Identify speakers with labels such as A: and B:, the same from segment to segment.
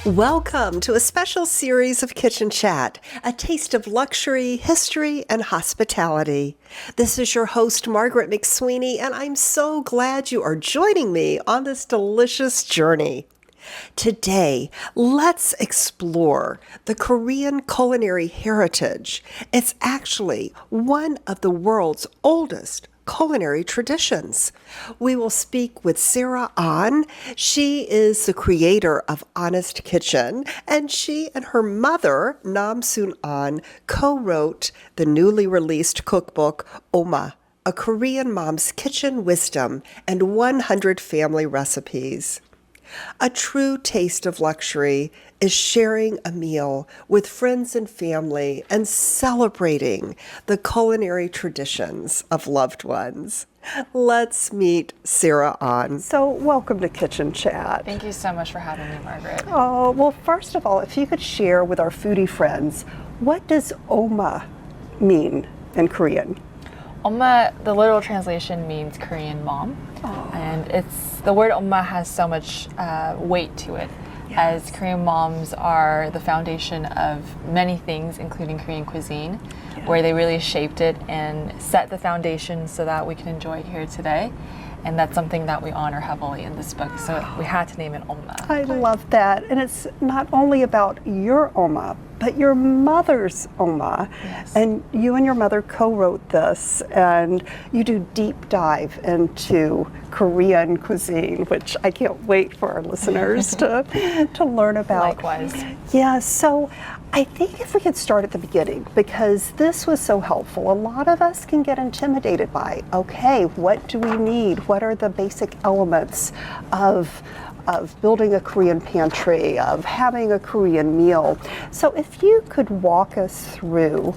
A: Welcome to a special series of Kitchen Chat, a taste of luxury, history, and hospitality. This is your host, Margaret McSweeney, and I'm so glad you are joining me on this delicious journey. Today, let's explore the Korean culinary heritage. It's actually one of the world's oldest culinary traditions. We will speak with Sarah An. She is the creator of Honest Kitchen, and she and her mother, Nam Soon An, co-wrote the newly released cookbook, Umma, A Korean Mom's Kitchen Wisdom and 100 Family Recipes. A true taste of luxury is sharing a meal with friends and family and celebrating the culinary traditions of loved ones. Let's meet Sarah An. So welcome to Kitchen Chat.
B: Thank you so much for having me, Margaret.
A: Oh, well, first of all, if you could share with our foodie friends, what does Umma mean in Korean?
B: Umma, the literal translation means Korean mom. And the word Umma has so much weight to it, as Korean moms are the foundation of many things, including Korean cuisine, where they really shaped it and set the foundation so that we can enjoy it here today. And that's something that we honor heavily in this book, so we had to name it Umma.
A: I love that. And it's not only about your Umma, but your mother's Umma.
B: Yes.
A: And you and your mother co-wrote this, and you do deep dive into Korean cuisine, which I can't wait for our listeners to learn about.
B: Likewise.
A: Yeah, so I think if we could start at the beginning, because this was so helpful. A lot of us can get intimidated by, okay, what do we need? What are the basic elements of building a Korean pantry, of having a Korean meal? So if you could walk us through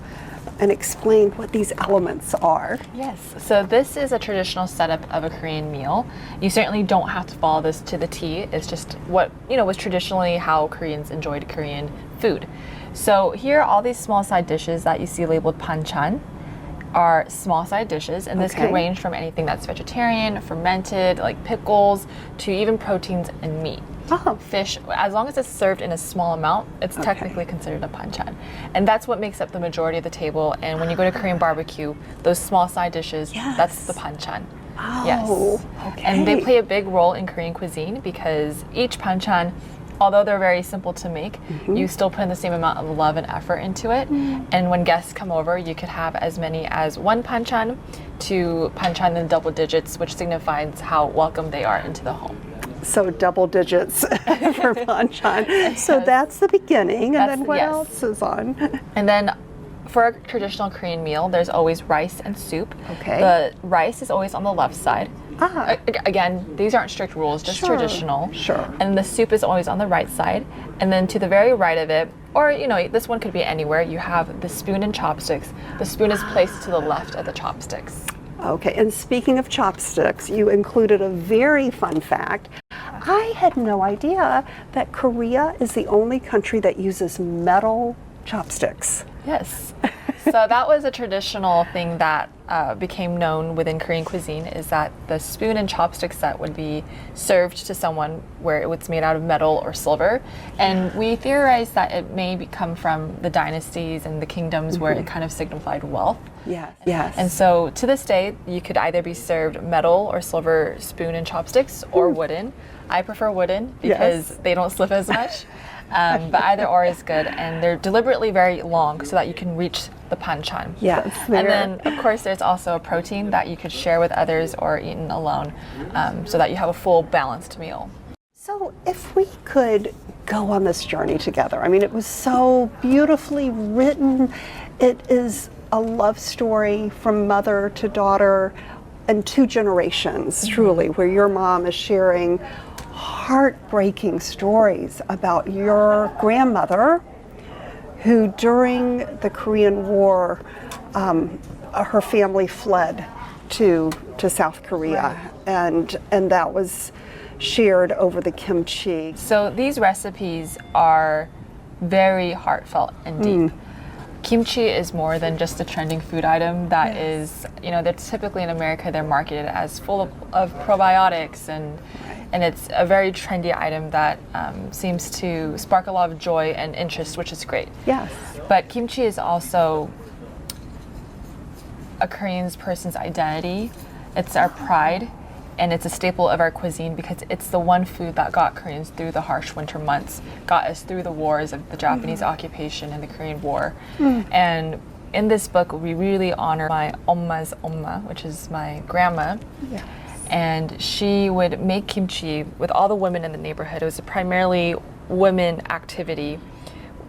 A: and explain what these elements are.
B: Yes, so this is a traditional setup of a Korean meal. You certainly don't have to follow this to the T. It's just what, was traditionally how Koreans enjoyed Korean food. So here, all these small side dishes that you see labeled banchan are small side dishes, and this could range from anything that's vegetarian, fermented, like pickles, to even proteins and meat. Fish, as long as it's served in a small amount, it's technically considered a banchan. And that's what makes up the majority of the table. And when you go to Korean barbecue, those small side dishes, that's the banchan. Yes. And they play a big role in Korean cuisine because each banchan, although they're very simple to make, you still put in the same amount of love and effort into it. And when guests come over, you could have as many as one banchan to banchan in double digits, which signifies how welcome they are into the home. So double digits for banchan. So that's the beginning, and then what else is on? And then for a traditional Korean meal, there's always rice and soup.
A: Okay.
B: The rice is always on the left side. Again, these aren't strict rules, just traditional.
A: Sure.
B: And the soup is always on the right side. And then to the very right of it, or this one could be anywhere, you have the spoon and chopsticks. The spoon is placed to the left of the chopsticks.
A: Okay, and speaking of chopsticks, you included a very fun fact. I had no idea that Korea is the only country that uses metal chopsticks.
B: Yes. So that was a traditional thing that became known within Korean cuisine, is that the spoon and chopstick set would be served to someone where it was made out of metal or silver. And we theorize that it may come from the dynasties and the kingdoms where it kind of signified wealth.
A: Yes.
B: And so to this day, you could either be served metal or silver spoon and chopsticks or wooden. I prefer wooden because they don't slip as much. But either or is good, and they're deliberately very long so that you can reach the banchan.
A: Yes.
B: And then, of course, there's also a protein that you could share with others or eaten alone, so that you have a full balanced meal.
A: So if we could go on this journey together, I mean, it was so beautifully written. It is a love story from mother to daughter and 2 generations, truly, where your mom is sharing heartbreaking stories about your grandmother, who during the Korean War, her family fled to South Korea, and that was shared over the kimchi.
B: So these recipes are very heartfelt and deep. Kimchi is more than just a trending food item that is, you know, that's typically in America, they're marketed as full of probiotics and it's a very trendy item that seems to spark a lot of joy and interest, which is great.
A: Yes.
B: But kimchi is also a Korean person's identity. It's our pride, and it's a staple of our cuisine because it's the one food that got Koreans through the harsh winter months, got us through the wars of the Japanese occupation and the Korean War. And in this book, we really honor my Umma's Umma, which is my grandma.
A: Yes.
B: And she would make kimchi with all the women in the neighborhood. It was a primarily women activity.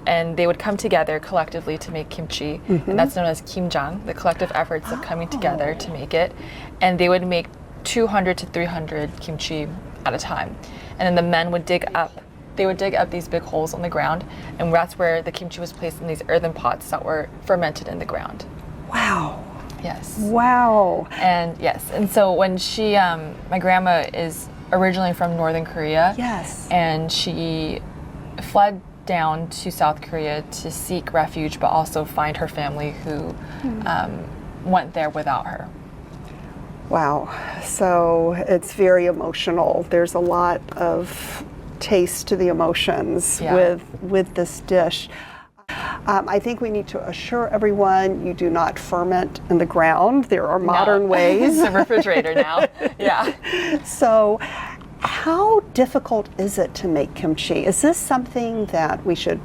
B: And they would come together collectively to make kimchi. And that's known as kimjang, the collective efforts of coming together to make it. And they would make 200 to 300 kimchi at a time. And then the men would dig up these big holes on the ground, and that's where the kimchi was placed in these earthen pots that were fermented in the ground.
A: Wow.
B: Yes.
A: Wow.
B: And yes, and so when she, my grandma is originally from Northern Korea.
A: Yes.
B: And she fled down to South Korea to seek refuge, but also find her family who went there without her.
A: Wow. So it's very emotional. There's a lot of taste to the emotions with this dish. I think we need to assure everyone you do not ferment in the ground. There are modern ways.
B: It's a refrigerator now. Yeah.
A: So how difficult is it to make kimchi? Is this something that we should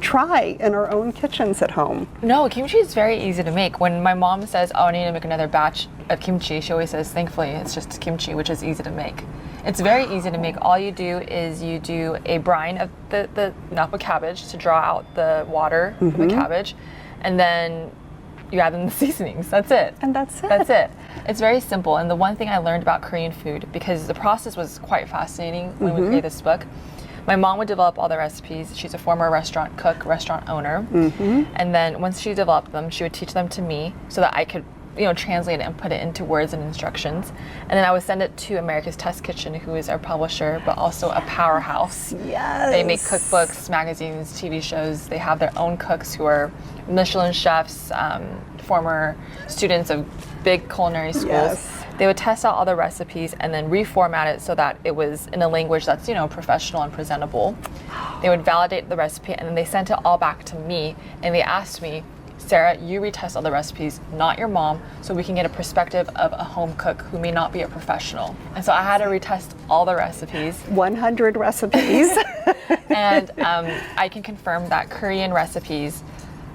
A: try in our own kitchens at home?
B: No, kimchi is very easy to make. When my mom says, oh, I need to make another batch of kimchi, she always says, thankfully, it's just kimchi, which is easy to make. It's very easy to make. All you do is you do a brine of the napa cabbage to draw out the water of the cabbage, and then you add in the seasonings. That's it.
A: And that's it.
B: That's it. It's very simple. And the one thing I learned about Korean food, because the process was quite fascinating when we created this book, my mom would develop all the recipes. She's a former restaurant cook, restaurant owner. And then once she developed them, she would teach them to me so that I could, you know, translate it and put it into words and instructions. And then I would send it to America's Test Kitchen, who is our publisher, but also a powerhouse.
A: Yes.
B: They make cookbooks, magazines, TV shows. They have their own cooks who are Michelin chefs, former students of big culinary schools.
A: Yes.
B: They would test out all the recipes and then reformat it so that it was in a language that's, you know, professional and presentable. They would validate the recipe, and then they sent it all back to me, and they asked me, Sarah, you retest all the recipes, not your mom, so we can get a perspective of a home cook who may not be a professional. And so I had to retest all the recipes.
A: 100 recipes.
B: And I can confirm that Korean recipes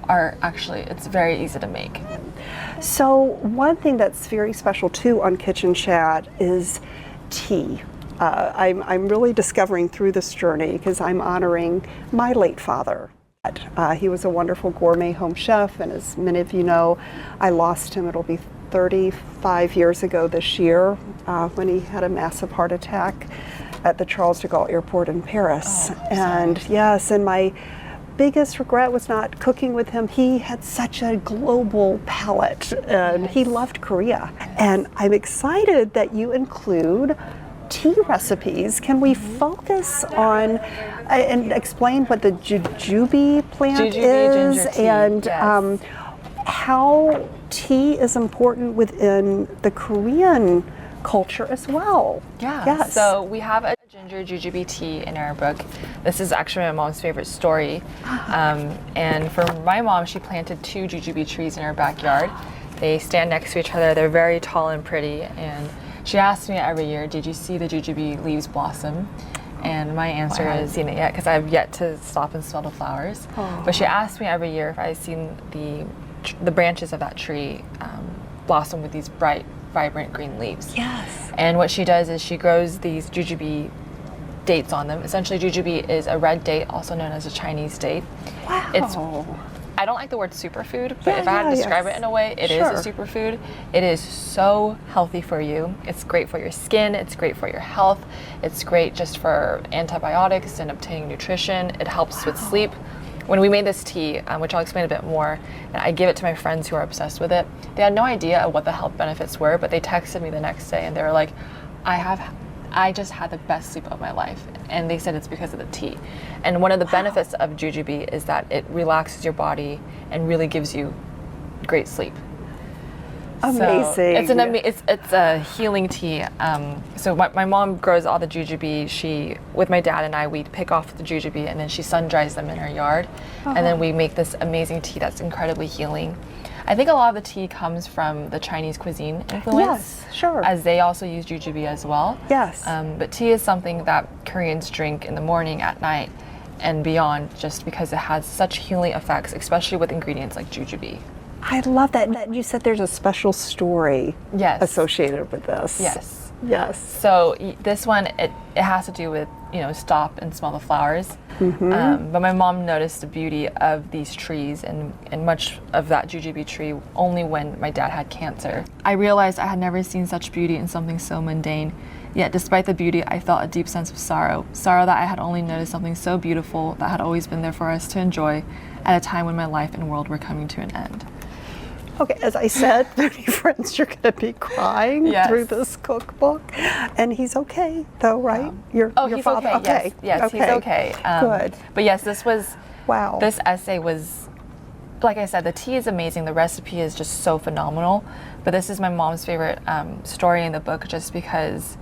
B: are actually, it's very easy to make.
A: So one thing that's very special too on Kitchen Chat is tea. I'm really discovering through this journey, because I'm honoring my late father. He was a wonderful gourmet home chef, and as many of you know, I lost him. It'll be 35 years ago this year when he had a massive heart attack at the Charles de Gaulle Airport in Paris. And yes, and my biggest regret was not cooking with him. He had such a global palate, and he loved Korea. And I'm excited that you include tea recipes. Can we focus on and explain what the jujube plant is, and how tea is important within the Korean culture as well?
B: Yeah.
A: Yes.
B: So we have a ginger jujube tea in our book. This is actually my mom's favorite story. And for my mom, she planted 2 jujube trees in her backyard. They stand next to each other. They're very tall and pretty. And she asks me every year, did you see the jujube leaves blossom? And my answer is, you know, yet, because I've yet to stop and smell the flowers. But she asks me every year if I've seen the branches of that tree blossom with these bright, vibrant green leaves.
A: Yes.
B: And what she does is she grows these jujube dates on them. Essentially, jujube is a red date, also known as a Chinese date.
A: Wow.
B: I don't like the word superfood, but if I had to describe it in a way, it is a superfood. It is so healthy for you. It's great for your skin. It's great for your health. It's great just for antibiotics and obtaining nutrition. It helps with sleep. When we made this tea, which I'll explain a bit more, and I give it to my friends who are obsessed with it, they had no idea what the health benefits were, but they texted me the next day and they were like, I I just had the best sleep of my life. And they said it's because of the tea. And one of the benefits of jujube is that it relaxes your body and really gives you great sleep.
A: Amazing.
B: So it's a healing tea. So my mom grows all the jujube. With my dad and I, we pick off the jujube and then she sun dries them in her yard. And then we make this amazing tea that's incredibly healing. I think a lot of the tea comes from the Chinese cuisine influence.
A: Yes, sure.
B: As they also use jujube as well.
A: Yes.
B: But tea is something that Koreans drink in the morning, at night, and beyond, just because it has such healing effects, especially with ingredients like jujube.
A: I love that. You said there's a special story associated with this.
B: Yes.
A: Yes.
B: So this one, it has to do with, stop and smell the flowers. But my mom noticed the beauty of these trees and much of that jujube tree only when my dad had cancer. I realized I had never seen such beauty in something so mundane. Yet despite the beauty, I felt a deep sense of sorrow that I had only noticed something so beautiful that had always been there for us to enjoy at a time when my life and world were coming to an end.
A: Okay, as I said, many friends, you're going to be crying through this cookbook, and he's okay, though, right? Your
B: he's
A: father,
B: okay. Yes, he's okay.
A: Good.
B: But yes, this essay was, like I said, the tea is amazing. The recipe is just so phenomenal. But this is my mom's favorite story in the book, just because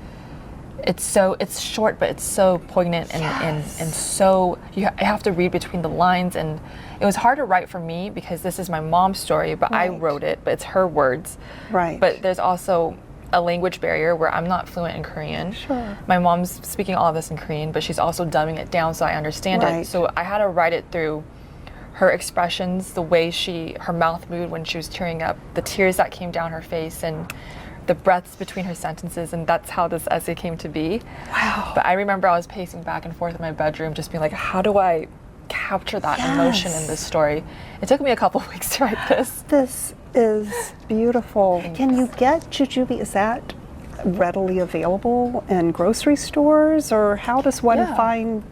B: it's short, but it's so poignant and so you have to read between the lines. And it was hard to write for me because this is my mom's story, but I wrote it, but it's her words.
A: Right.
B: But there's also a language barrier where I'm not fluent in Korean.
A: Sure.
B: My mom's speaking all of this in Korean, but she's also dumbing it down so I understand it. So I had to write it through her expressions, the way her mouth moved when she was tearing up, the tears that came down her face, and the breaths between her sentences, and that's how this essay came to be.
A: Wow.
B: But I remember I was pacing back and forth in my bedroom just being like, how do I capture that emotion in this story? It took me a couple of weeks to write this.
A: This is beautiful. Can you get jujube? Is that readily available in grocery stores, or how does one find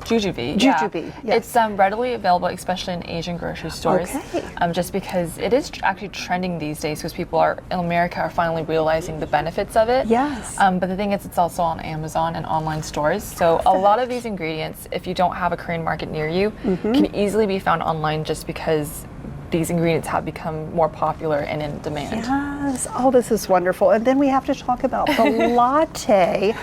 B: jujube?
A: Jujube, yes.
B: It's readily available, especially in Asian grocery stores.
A: Okay.
B: Just because it is actually trending these days, because people in America are finally realizing the benefits of it.
A: Yes.
B: But the thing is, it's also on Amazon and online stores. So a lot of these ingredients, if you don't have a Korean market near you, can easily be found online, just because these ingredients have become more popular and in demand.
A: Yes. Oh, this is wonderful. And then we have to talk about the latte.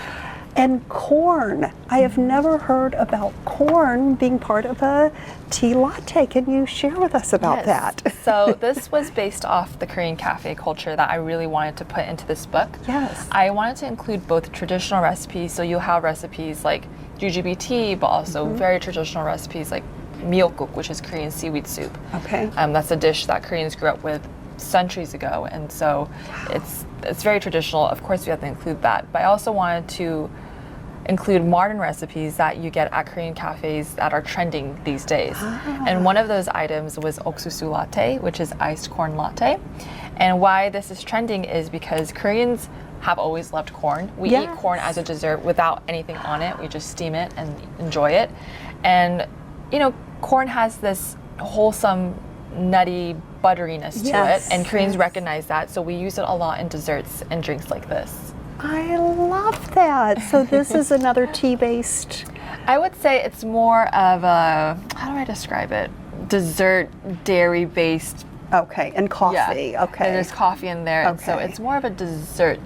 A: And corn. I have never heard about corn being part of a tea latte. Can you share with us about that?
B: So this was based off the Korean cafe culture that I really wanted to put into this book.
A: Yes.
B: I wanted to include both traditional recipes, so you'll have recipes like jujube tea, but also very traditional recipes like miyeokguk, which is Korean seaweed soup.
A: Okay.
B: That's a dish that Koreans grew up with centuries ago, and so it's very traditional. Of course, we have to include that, but I also wanted to include modern recipes that you get at Korean cafes that are trending these days. And one of those items was oksusu latte, which is iced corn latte. And why this is trending is because Koreans have always loved corn. We eat corn as a dessert without anything on it. We just steam it and enjoy it. And corn has this wholesome, nutty butteriness to it, and Koreans recognize that, so we use it a lot in desserts and drinks like this.
A: I love that. So this is another tea-based.
B: I would say it's more of a, how do I describe it? Dessert, dairy-based.
A: Okay, and coffee.
B: Yeah.
A: Okay.
B: And there's coffee in there, and so it's more of a dessert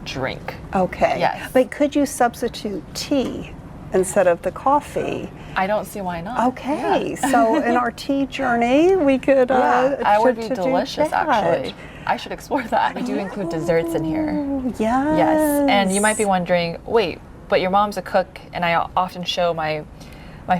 B: drink.
A: Okay.
B: Yes.
A: But could you substitute tea instead of the coffee?
B: I don't see why not.
A: Okay, so in our tea journey, we could.
B: That would be delicious, actually. I should explore that. We do include desserts in here.
A: Yes.
B: Yes, and you might be wondering, wait, but your mom's a cook, and I often show my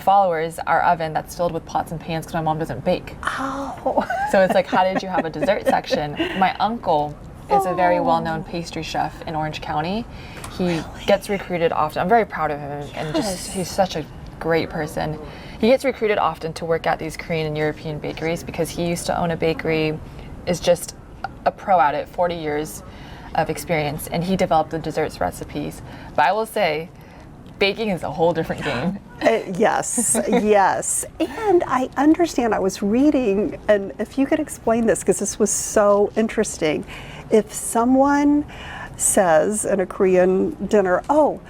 B: followers our oven that's filled with pots and pans because my mom doesn't bake.
A: Oh.
B: So it's like, how did you have a dessert section? My uncle is a very well-known pastry chef in Orange County. He gets recruited often. I'm very proud of him, and just he's such a great person. He gets recruited often to work at these Korean and European bakeries because he used to own a bakery, is just a pro at it, 40 years of experience, and he developed the desserts recipes. But I will say, baking is a whole different game.
A: Yes, yes. And I understand, I was reading, and if you could explain this, because this was so interesting. If someone says in a Korean dinner, oh,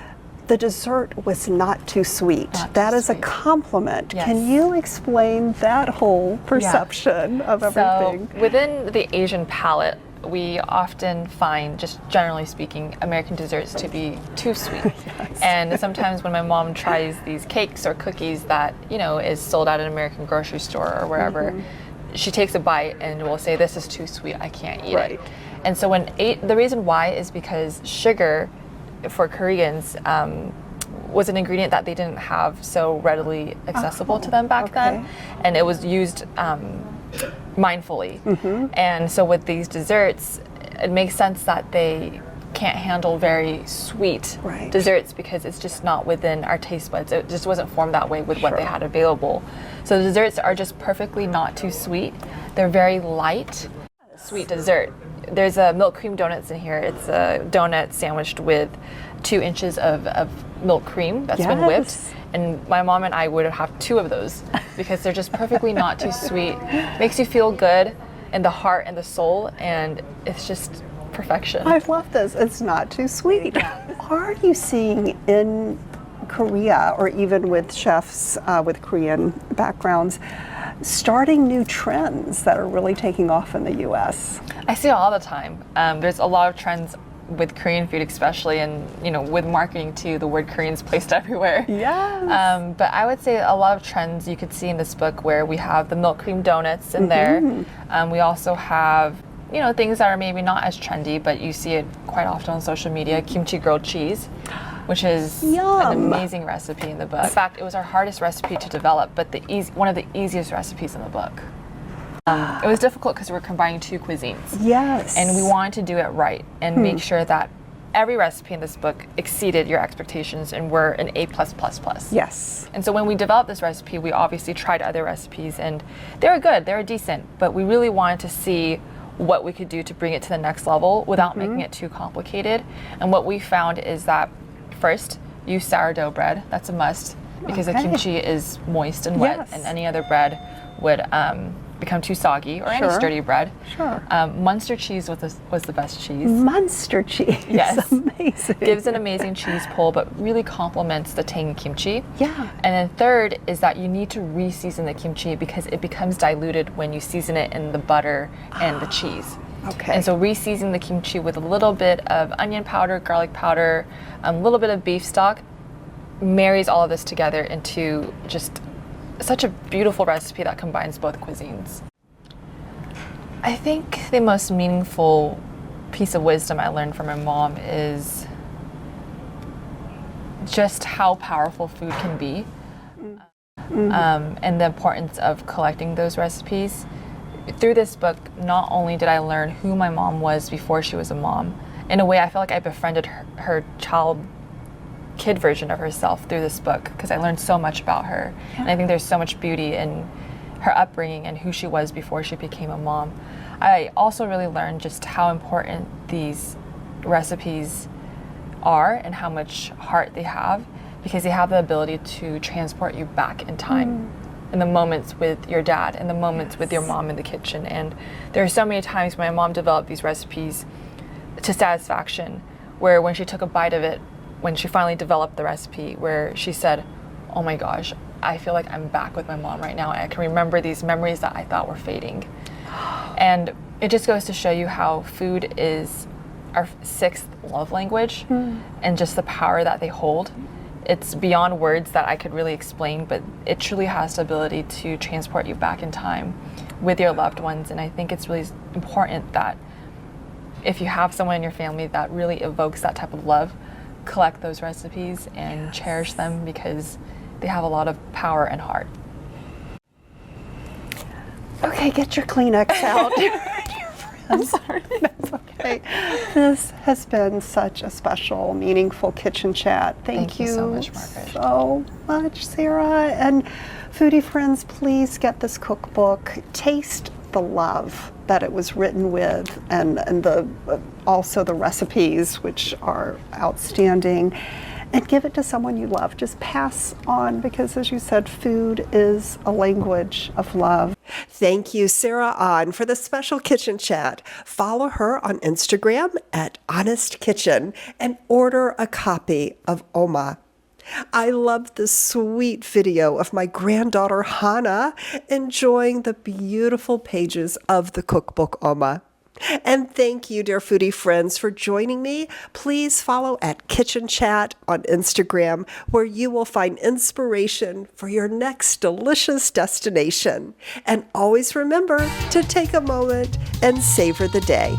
A: the dessert was not too sweet. That is a compliment.
B: Yes.
A: Can you explain that whole perception of everything?
B: So within the Asian palate, we often find, just generally speaking, American desserts to be too sweet.
A: Yes.
B: And sometimes when my mom tries these cakes or cookies that, you know, is sold at an American grocery store or wherever, she takes a bite and will say, this is too sweet, I can't eat it. And so the reason why is because sugar for Koreans was an ingredient that they didn't have so readily accessible to them back then, and it was used mindfully. And so with these desserts, it makes sense that they can't handle very sweet desserts because it's just not within our taste buds. It just wasn't formed that way with what they had available. So the desserts are just perfectly not too sweet. They're very light, sweet dessert. There's a milk cream donuts in here. It's a donut sandwiched with 2 inches of milk cream that's been whipped. And my mom and I would have 2 of those because they're just perfectly not too sweet. Makes you feel good in the heart and the soul, and it's just perfection.
A: I love this. It's not too sweet. Are you seeing in Korea, or even with chefs with Korean backgrounds, starting new trends that are really taking off in the U.S.?
B: I see it all the time. There's a lot of trends with Korean food, especially, and you know, with marketing too. The word Korean's placed everywhere.
A: Yes.
B: But I would say a lot of trends you could see in this book, where we have the milk cream donuts in there. We also have, you know, things that are maybe not as trendy, but you see it quite often on social media. Kimchi grilled cheese, which is an amazing recipe in the book. In fact, it was our hardest recipe to develop, but one of the easiest recipes in the book. It was difficult because we're combining 2 cuisines.
A: Yes.
B: And we wanted to do it right and make sure that every recipe in this book exceeded your expectations and were an A+++.
A: Yes.
B: And so when we developed this recipe, we obviously tried other recipes, and they were good, they were decent, but we really wanted to see what we could do to bring it to the next level without making it too complicated. And what we found is that, first, use sourdough bread. That's a must, because the kimchi is moist and wet, and any other bread would become too soggy, or any sturdy bread. Munster cheese was the best cheese.
A: Munster cheese.
B: Yes.
A: Amazing.
B: Gives an amazing cheese pull, but really complements the tangy kimchi.
A: Yeah.
B: And then third is that you need to re-season the kimchi because it becomes diluted when you season it in the butter and the cheese.
A: Okay.
B: And so re-season the kimchi with a little bit of onion powder, garlic powder, a little bit of beef stock, marries all of this together into just such a beautiful recipe that combines both cuisines. I think the most meaningful piece of wisdom I learned from my mom is just how powerful food can be, and the importance of collecting those recipes. Through this book, not only did I learn who my mom was before she was a mom, in a way I feel like I befriended her kid version of herself through this book, because I learned so much about her. And I think there's so much beauty in her upbringing and who she was before she became a mom. I also really learned just how important these recipes are and how much heart they have, because they have the ability to transport you back in time. In the moments with your dad, in the moments with your mom in the kitchen. And there are so many times my mom developed these recipes to satisfaction, where when she took a bite of it, when she finally developed the recipe, where she said, oh my gosh, I feel like I'm back with my mom right now. I can remember these memories that I thought were fading. And it just goes to show you how food is our 6th love language, and just the power that they hold. It's beyond words that I could really explain, but it truly has the ability to transport you back in time with your loved ones. And I think it's really important that if you have someone in your family that really evokes that type of love, collect those recipes and cherish them, because they have a lot of power and heart.
A: Okay, get your Kleenex out.
B: I'm sorry.
A: That's okay. This has been such a special, meaningful kitchen chat. Thank you
B: so much, Margaret.
A: So much, Sarah. And foodie friends, please get this cookbook. Taste the love that it was written with, and also the recipes, which are outstanding. And give it to someone you love. Just pass on, because as you said, food is a language of love. Thank you, Sarah On, for the special kitchen chat. Follow her on Instagram at Honest Kitchen and order a copy of Umma. I love the sweet video of my granddaughter Hannah enjoying the beautiful pages of the cookbook Umma. And thank you, dear foodie friends, for joining me. Please follow at Kitchen Chat on Instagram, where you will find inspiration for your next delicious destination. And always remember to take a moment and savor the day.